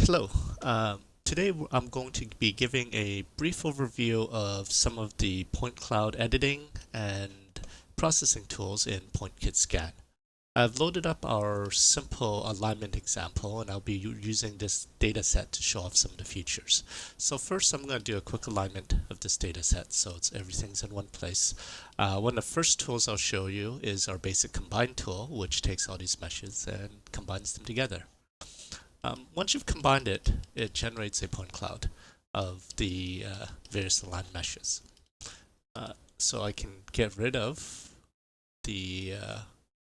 Hello. Today I'm going to be giving a brief overview of some of the point cloud editing and processing tools in PointKit Scan. I've loaded up our simple alignment example, and I'll be using this data set to show off some of the features. So first I'm going to do a quick alignment of this data set so everything's in one place. One of the first tools I'll show you is our basic combine tool, which takes all these meshes and combines them together. Once you've combined it, it generates a point cloud of the various aligned meshes. So I can get rid of the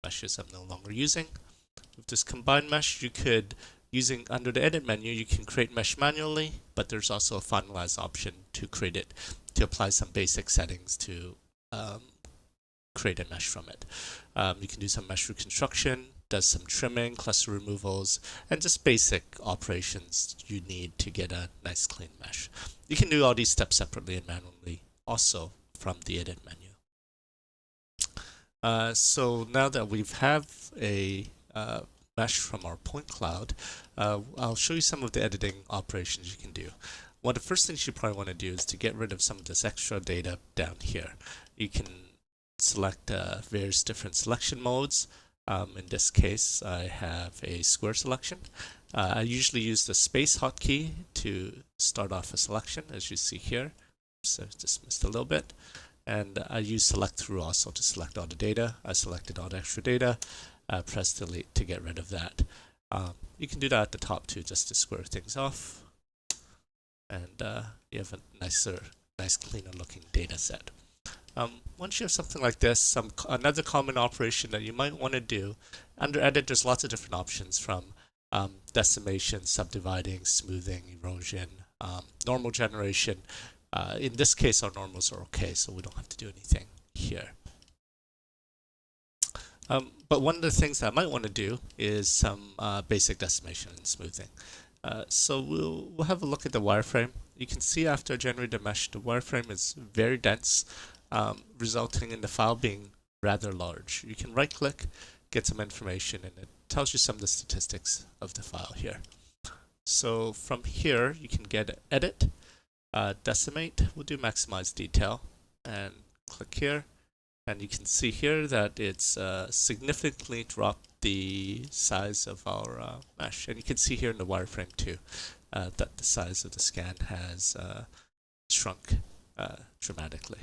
meshes I'm no longer using. With this combined mesh, you could, under the edit menu, you can create mesh manually, but there's also a finalize option to create it, to apply some basic settings to create a mesh from it. You can do some mesh reconstruction, does some trimming, cluster removals, and just basic operations you need to get a nice clean mesh. You can do all these steps separately and manually also from the edit menu. So now that we have a mesh from our point cloud, I'll show you some of the editing operations you can do. One of the first things you probably want to do is to get rid of some of this extra data down here. You can select various different selection modes. In this case, I have a square selection. I usually use the space hotkey to start off a selection, as you see here. So just missed a little bit. And I use select through also to select all the data. I selected all the extra data. Press delete to get rid of that. You can do that at the top too, just to square things off. And you have a nice cleaner looking data set. Once you have something like this, another common operation that you might want to do, under edit there's lots of different options from decimation, subdividing, smoothing, erosion, normal generation. In this case our normals are okay, so we don't have to do anything here. But one of the things that I might want to do is some basic decimation and smoothing. So we'll have a look at the wireframe. You can see after I generated a mesh, the wireframe is very dense, resulting in the file being rather large. You can right click, get some information, and it tells you some of the statistics of the file here. So from here you can get edit, decimate, we'll do maximize detail, and click here, and you can see here that it's significantly dropped the size of our mesh, and you can see here in the wireframe too that the size of the scan has shrunk dramatically.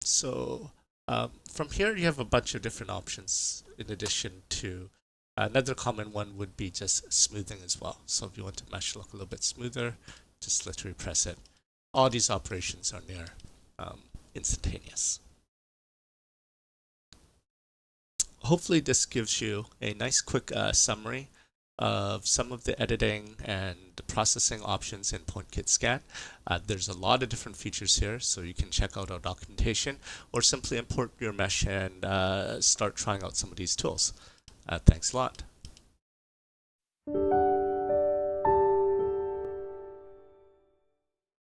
So from here you have a bunch of different options in addition to another common one would be just smoothing as well. So if you want the mesh look a little bit smoother, just literally press it. All these operations are near instantaneous. Hopefully this gives you a nice quick summary of some of the editing and the processing options in PointKit Scan. There's a lot of different features here, so you can check out our documentation or simply import your mesh and start trying out some of these tools. Thanks a lot.